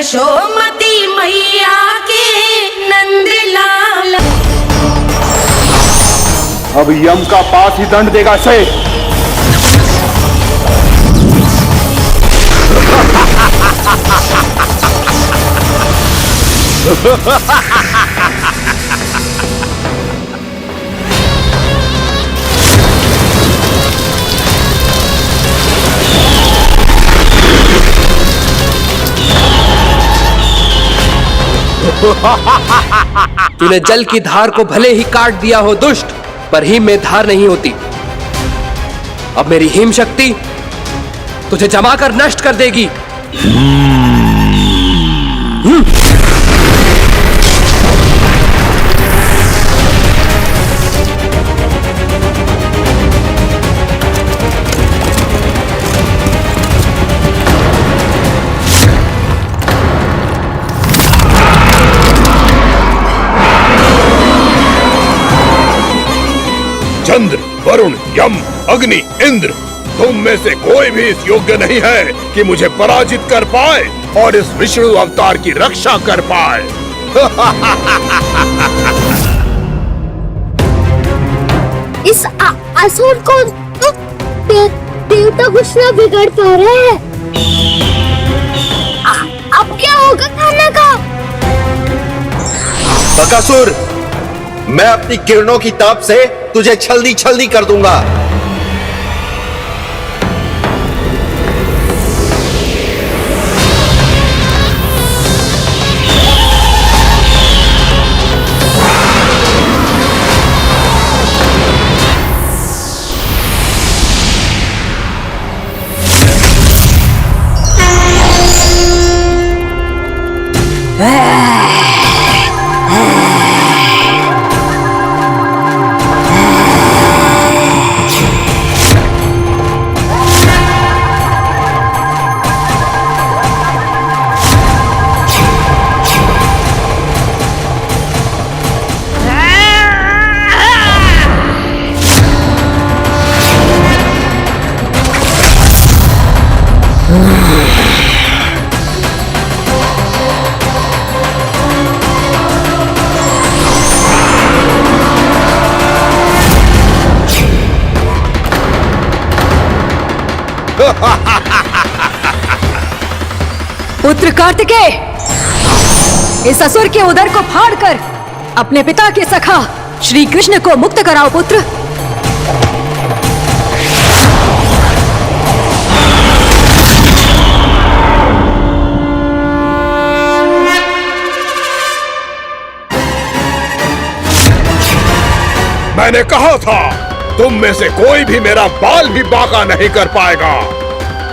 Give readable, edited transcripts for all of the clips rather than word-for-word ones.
यशोमती मैया के नंदलाल। अब यम का पास ही दंड देगा शेष। तूने जल की धार को भले ही काट दिया हो दुष्ट, पर हिम में धार नहीं होती। अब मेरी हिम शक्ति तुझे जमाकर नष्ट कर देगी। चंद्र, वरुण, यम, अग्नि, इंद्र, तुम में से कोई भी इस योग्य नहीं है कि मुझे पराजित कर पाए और इस विष्णु अवतार की रक्षा कर पाए। इस असुर को तो देवता कुछ ना बिगाड़ पा रहे हैं। अब क्या होगा खाना का? बकासुर, मैं अपनी किरणों की ताप से तुझे छल्दी छल्दी कर दूंगा। पुत्र कार्तिकेय, इस असुर के उदर को फाड़कर अपने पिता के सखा श्री कृष्ण को मुक्त कराओ पुत्र। मैंने कहा था, तुम में से कोई भी मेरा बाल भी बांका नहीं कर पाएगा।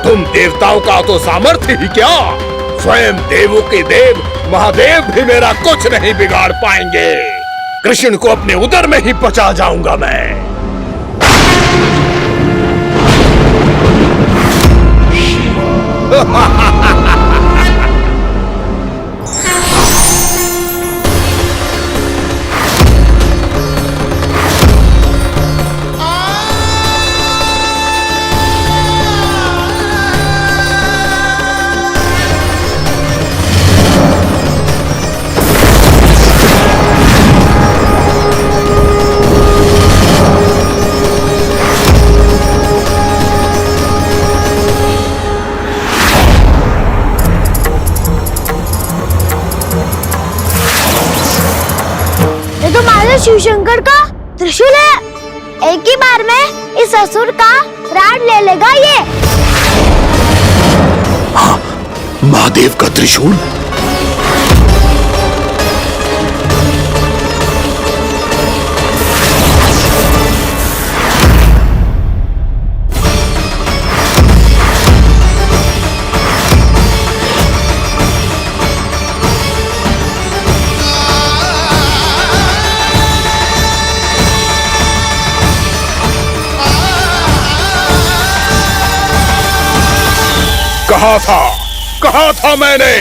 तुम देवताओं का तो सामर्थ्य ही क्या, स्वयं देवों के देव महादेव भी मेरा कुछ नहीं बिगाड़ पाएंगे। कृष्ण को अपने उदर में ही पचा जाऊंगा मैं। शिव शंकर का त्रिशूल है। एक ही बार में इस असुर का प्राण ले लेगा ये। हाँ, महादेव का त्रिशूल। कहा था मैंने,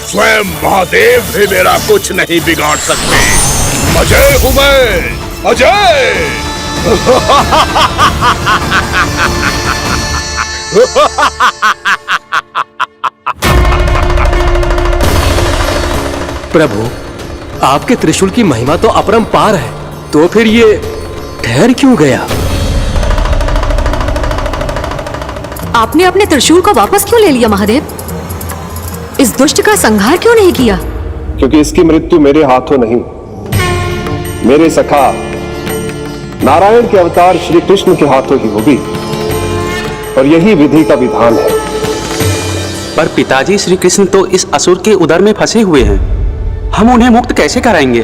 स्वयं महादेव भी मेरा कुछ नहीं बिगाड़ सकते। अजय हूं मैं, अजय। प्रभु, आपके त्रिशूल की महिमा तो अपरंपार है, तो फिर ये ठहर क्यों गया? आपने अपने त्रिशूल को वापस क्यों ले लिया महादेव? इस दुष्ट का संहार क्यों नहीं किया? क्योंकि इसकी मृत्यु मेरे हाथों नहीं, मेरे सखा नारायण के अवतार श्री कृष्ण के हाथों ही होगी, और यही विधि का विधान है। पर पिताजी, श्री कृष्ण तो इस असुर के उदर में फंसे हुए हैं, हम उन्हें मुक्त कैसे कराएंगे?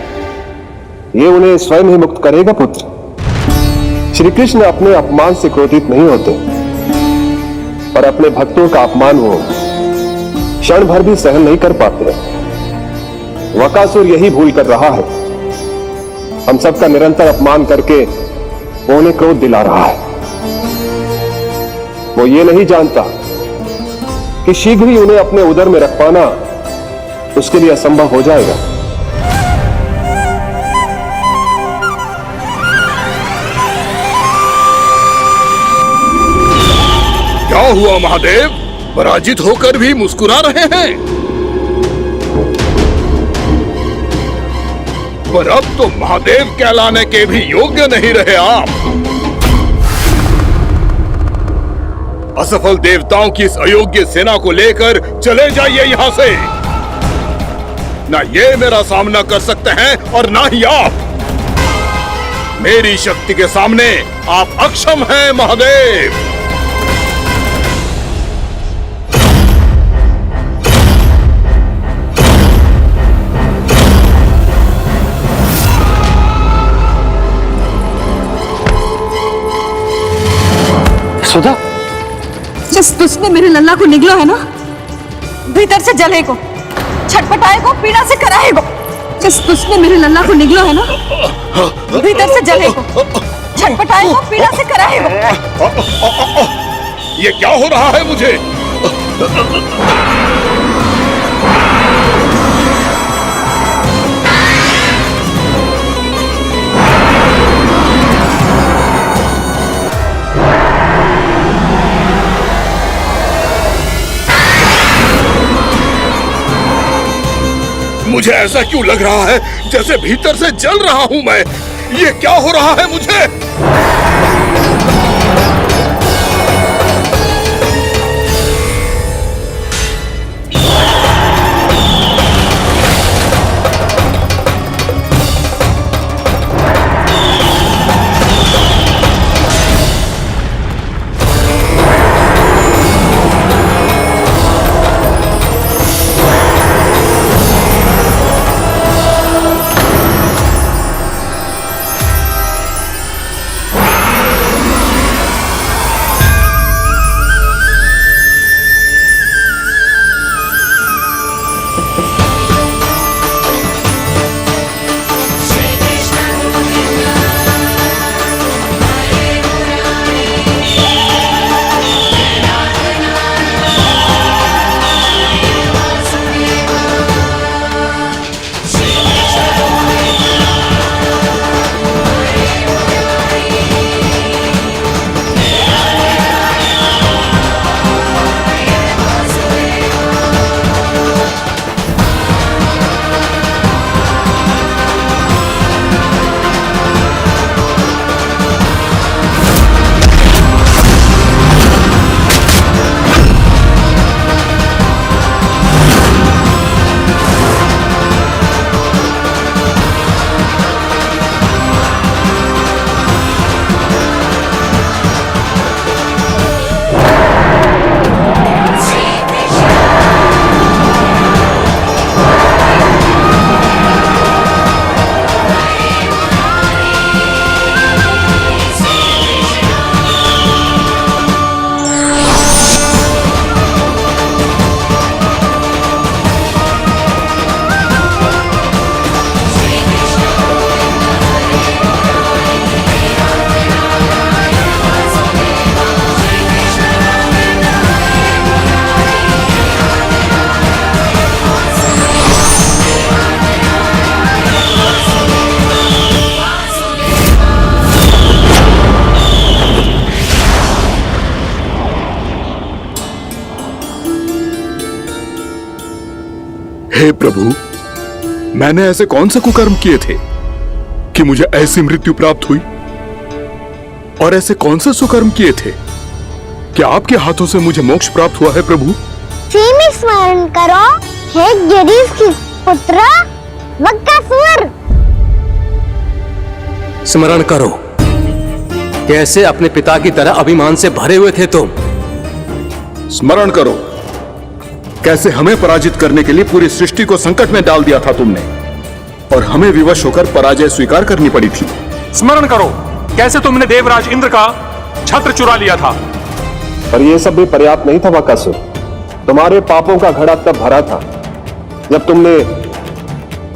ये उन्हें स्वयं ही मुक्त करेगा पुत्र। श्री कृष्ण अपने अपमान से क्रोधित नहीं होते, और अपने भक्तों का अपमान वो क्षण भर भी सहन नहीं कर पाते। वकासुर यही भूल कर रहा है, हम सबका निरंतर अपमान करके वो उन्हें क्रोध दिला रहा है। वो ये नहीं जानता कि शीघ्र ही उन्हें अपने उदर में रख पाना उसके लिए असंभव हो जाएगा। क्या हुआ महादेव? पराजित होकर भी मुस्कुरा रहे हैं। पर अब तो महादेव कहलाने के भी योग्य नहीं रहे आप। असफल देवताओं की इस अयोग्य सेना को लेकर चले जाइए यहां से। ना ये मेरा सामना कर सकते हैं और ना ही आप। मेरी शक्ति के सामने आप अक्षम हैं महादेव। सुधा, जिस दुष्ट ने मेरे लल्ला को निगला है ना, भीतर से जलेगो, छटपटाएगो, पीड़ा से कराएगो। जिस दुष्ट ने मेरे लल्ला को निगला है ना, भीतर से जलेगो, छटपटाएगो, पीड़ा से कराएगो। ये क्या हो रहा है मुझे? मुझे ऐसा क्यों लग रहा है जैसे भीतर से जल रहा हूं मैं? ये क्या हो रहा है मुझे? हे प्रभु, मैंने ऐसे कौन से कुकर्म किए थे कि मुझे ऐसी मृत्यु प्राप्त हुई? और ऐसे कौन से सुकर्म किए थे कि आपके हाथों से मुझे मोक्ष प्राप्त हुआ है प्रभु? सीमित स्मरण करो हे गिरीश की पुत्र बकासुर। स्मरण करो, कैसे अपने पिता की तरह अभिमान से भरे हुए थे तुम। स्मरण करो, कैसे हमें पराजित करने के लिए पूरी सृष्टि को संकट में डाल दिया था तुमने, और हमें विवश होकर पराजय स्वीकार करनी पड़ी थी। स्मरण करो, कैसे तुमने देवराज इंद्र का छत्र चुरा लिया था। पर यह सब भी पर्याप्त नहीं था बकासुर। तुम्हारे पापों का घड़ा तब भरा था जब तुमने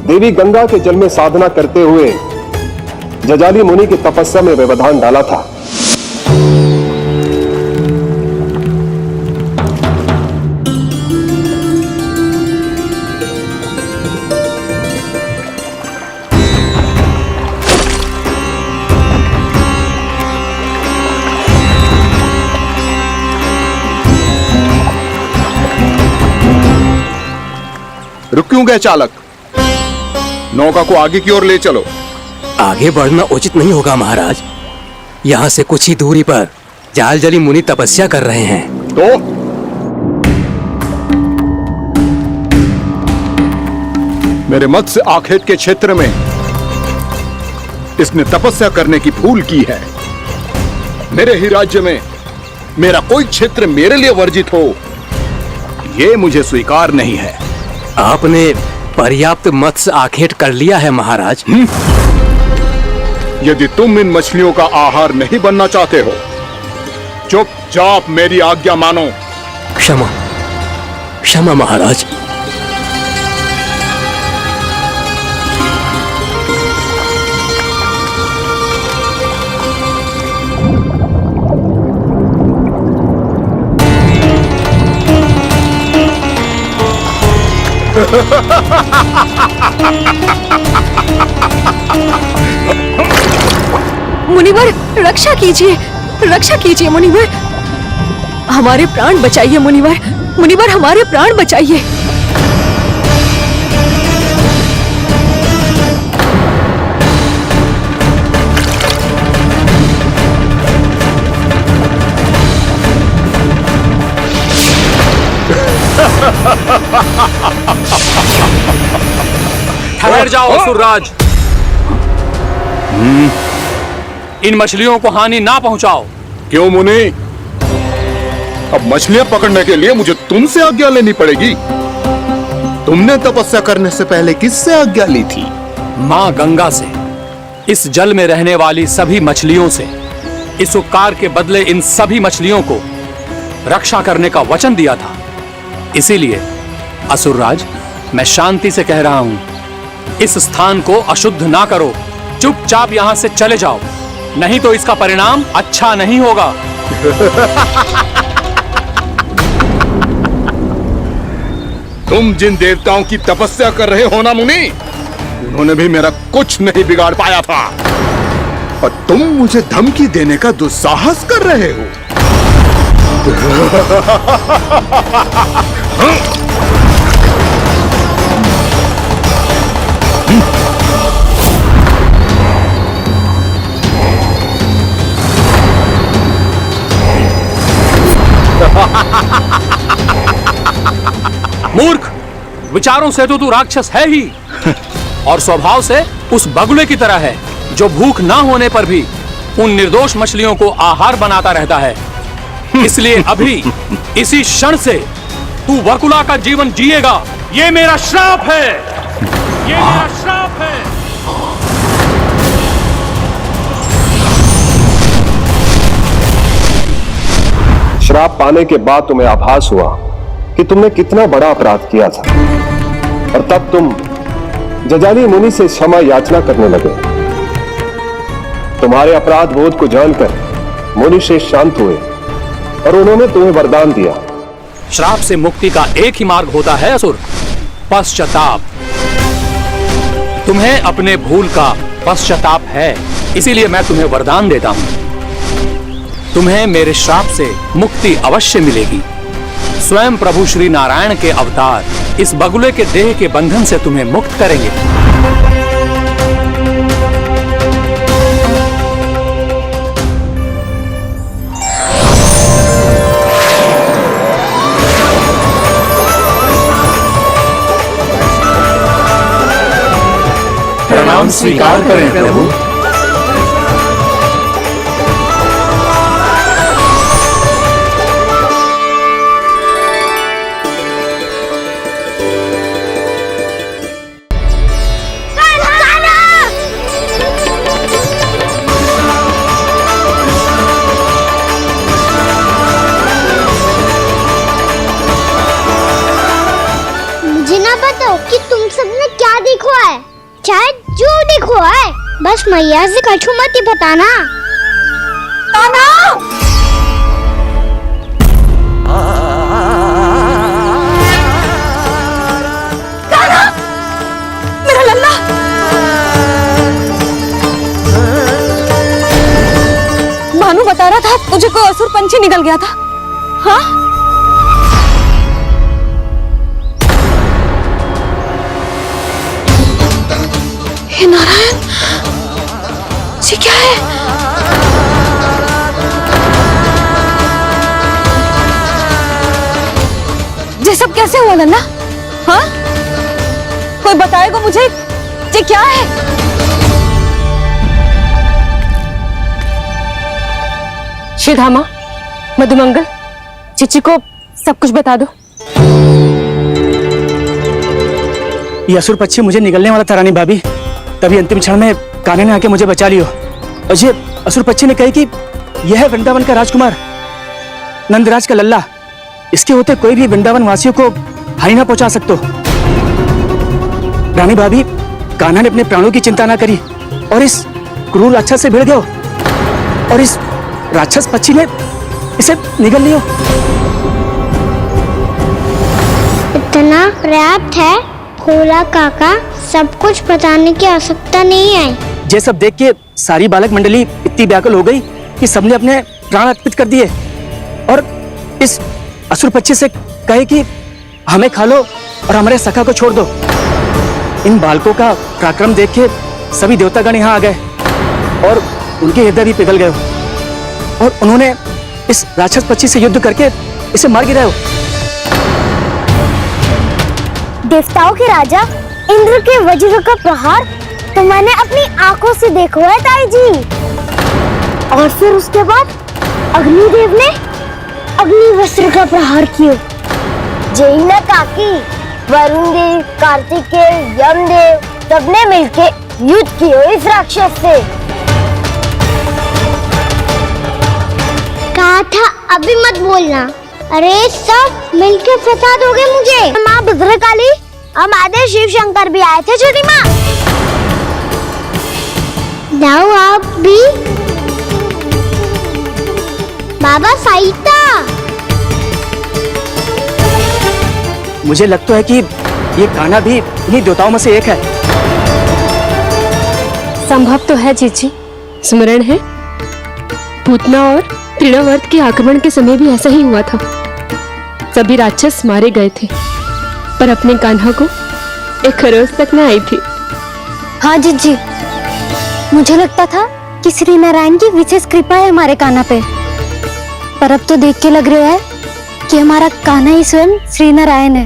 देवी गंगा के जल में साधना करते हुए जजाली मुनि की तपस्या में व्यवधान डाला था। रुक क्यों गए चालक? नौका को आगे की ओर ले चलो। आगे बढ़ना उचित नहीं होगा महाराज। यहाँ से कुछ ही दूरी पर जालजली मुनि तपस्या कर रहे हैं। तो मेरे मत्स्य आखेट के क्षेत्र में इसने तपस्या करने की भूल की है। मेरे ही राज्य में मेरा कोई क्षेत्र मेरे लिए वर्जित हो, यह मुझे स्वीकार नहीं है। आपने पर्याप्त मत्स्य आखेट कर लिया है महाराज। यदि तुम इन मछलियों का आहार नहीं बनना चाहते हो, चुपचाप मेरी आज्ञा मानो। क्षमा, क्षमा महाराज। मुनिवर रक्षा कीजिए, रक्षा कीजिए मुनिवर, हमारे प्राण बचाइए मुनिवर, मुनिवर हमारे प्राण बचाइए। ठहर जाओ असुरराज, इन मछलियों को हानि ना पहुंचाओ। क्यों मुनि? अब मछलियां पकड़ने के लिए मुझे तुमसे आज्ञा लेनी पड़ेगी। तुमने तपस्या करने से पहले किससे आज्ञा ली थी? मां गंगा से, इस जल में रहने वाली सभी मछलियों से। इस उपकार के बदले इन सभी मछलियों को रक्षा करने का वचन दिया था। इसीलिए असुरराज, मैं शांति से कह रहा हूं, इस स्थान को अशुद्ध ना करो, चुपचाप यहां से चले जाओ, नहीं तो इसका परिणाम अच्छा नहीं होगा। तुम जिन देवताओं की तपस्या कर रहे हो ना मुनि, उन्होंने भी मेरा कुछ नहीं बिगाड़ पाया था, और तुम मुझे धमकी देने का दुस्साहस कर रहे हो। मूर्ख, विचारों से तो तू राक्षस है ही, और स्वभाव से उस बगुले की तरह है जो भूख ना होने पर भी उन निर्दोष मछलियों को आहार बनाता रहता है। इसलिए अभी इसी क्षण से तू वकुला का जीवन जिएगा। ये मेरा श्राप है, ये मेरा श्राप है। श्राप पाने के बाद तुम्हें आभास हुआ कि तुमने कितना बड़ा अपराध किया था, और तब तुम जजाली मुनि से क्षमा याचना करने लगे। तुम्हारे अपराध बोध को जानकर मुनि श्रेष्ठ शांत हुए और उन्होंने तुम्हें वरदान दिया। श्राप से मुक्ति का एक ही मार्ग होता है असुर, पश्चाताप। तुम्हें अपने भूल का पश्चाताप है, इसीलिए मैं तुम्हें वरदान देता हूं। तुम्हें मेरे श्राप से मुक्ति अवश्य मिलेगी। स्वयं प्रभु श्री नारायण के अवतार इस बगुले के देह के बंधन से तुम्हें मुक्त करेंगे। प्रणाम स्वीकार करें प्रभु। मुझे ना बताओ कि तुम सबने क्या देखा है, चाहे जो देखो है, बस मैया से कछु मत ही बताना। कान्हा! कान्हा! मेरा लल्ला! भानु बता रहा था तुझे कोई असुर पंछी निकल गया था। हाँ? हे नारायण, ये क्या है? ये सब कैसे हुआ लल्ला? हाँ? कोई बताएगा मुझे ये क्या है? श्रीधामा, मधुमंगल, चिची को सब कुछ बता दो। ये असुर पक्षी मुझे निगलने वाला था रानी भाभी, तभी अंतिम क्षण में कान्हा ने आके मुझे बचा लियो। और ये असुर पक्षी ने कही कि यह है वृंदावन का राजकुमार, नंदराज का लल्ला। इसके होते कोई भी वृंदावन वासियों को हानि ना पहुंचा सकते। रानी भाभी, कान्हा ने अपने प्राणों की चिंता ना करी और इस क्रूर राक्षस से भिड़ गयो और इस राक्षस पक्षी ने इसे निगल लियो। इतना पर्याप्त है भोला काका, सब कुछ बताने की आवश्यकता नहीं है। ये सब देख के सारी बालक मंडली इतनी व्याकुल हो गई कि सबने अपने प्राण अर्पित कर दिए और इस असुर पक्षी से कहे कि हमें खा लो और हमारे सखा को छोड़ दो। इन बालकों का पराक्रम देख के सभी देवतागण यहाँ आ गए और उनके हृदय भी पिघल गए और उन्होंने इस राक्षस पक्षी से युद्ध करके इसे मार गिराया। देवताओं के राजा इंद्र के वज्र का प्रहार तो मैंने अपनी आंखों से देखा है ताई जी। और फिर उसके बाद अग्निदेव ने अग्निवस्त्र का प्रहार किया। जय न काकी, वरुण देव, कार्तिकेय, यमदेव सबने मिलके युद्ध किया इस राक्षस से। कहा था अभी मत बोलना। अरे सब मिलके फंसा दोगे मुझे। माँ भद्रकाली, हमारे शिव शंकर भी आए थे छोटी माँ। जाओ आप भी। बाबा साईता, मुझे लगता है कि ये कान्हा भी इन्हीं देवताओं में से एक है। संभव तो है जीजी, स्मरण है पूतना और तृणावर्त के आक्रमण के समय भी ऐसा ही हुआ था। सभी राक्षस मारे गए थे पर अपने कान्हा को एक खरोच तक न आई थी। हाँ जीजी, मुझे लगता था कि श्री नारायण की विशेष कृपा है हमारे कान्हा पे, पर अब तो देख के लग रहा है कि हमारा कान्हा ही स्वयं श्री नारायण है।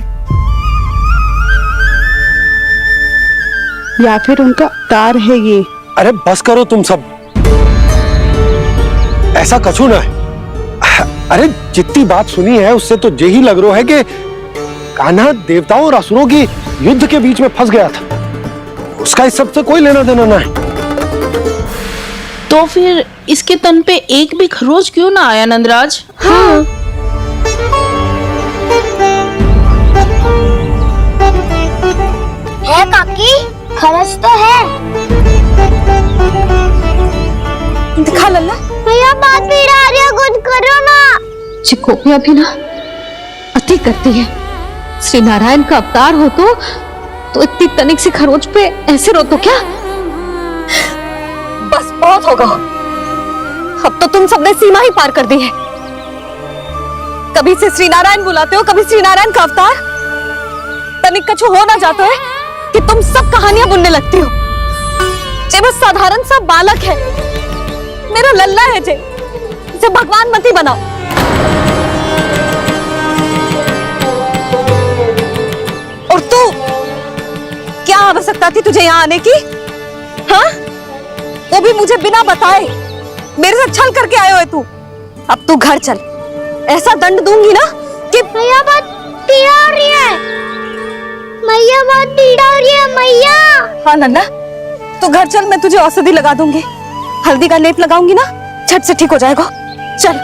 या फिर उनका अवतार है ये। अरे बस करो तुम सब, ऐसा कछु ना है। अरे जितनी बात सुनी है उससे तो यही लग रहा है कि कान्हा देवताओं और असुरों की युद्ध के बीच में फंस गया था। उसका इस सब से कोई लेना देना ना है। तो फिर इसके तन पे एक भी खरोच क्यों ना आया नंदराज? हाँ, है काकी, खरच तो है। दिखा लल्ला। भैया बात पीड़ा आ रही है, कुछ करो ना। चिकोपिया भी ना अति करती है। श्री नारायण का अवतार हो तो इतनी तनिक सी खरोच पे ऐसे रो तो क्या? बस बहुत होगा, अब तो तुम सबने सीमा ही पार कर दी है। कभी से श्री नारायण बुलाते हो, कभी श्री नारायण का अवतार। तनिक कछु हो ना जाता है कि तुम सब कहानियां बुनने लगती हो। जे बस साधारण सा बालक है, मेरा लल्ला है जे, इसे भगवान मती बनाओ। और तू, क्या आवश्यकता थी तुझे यहाँ आने की? हाँ, वो भी मुझे बिना बताए। मेरे साथ छल करके आए हो तू। अब तू घर चल, ऐसा दंड दूंगी ना कि मैया बहुत पीड़ा हो रही है, मैया बहुत पीड़ा हो रही है मैया। हाँ नन्ना, तू घर चल, मैं तुझे औषधि लगा दूंगी। हल्दी का लेप लगाऊंगी ना, झट से ठीक हो जाएगा। चल।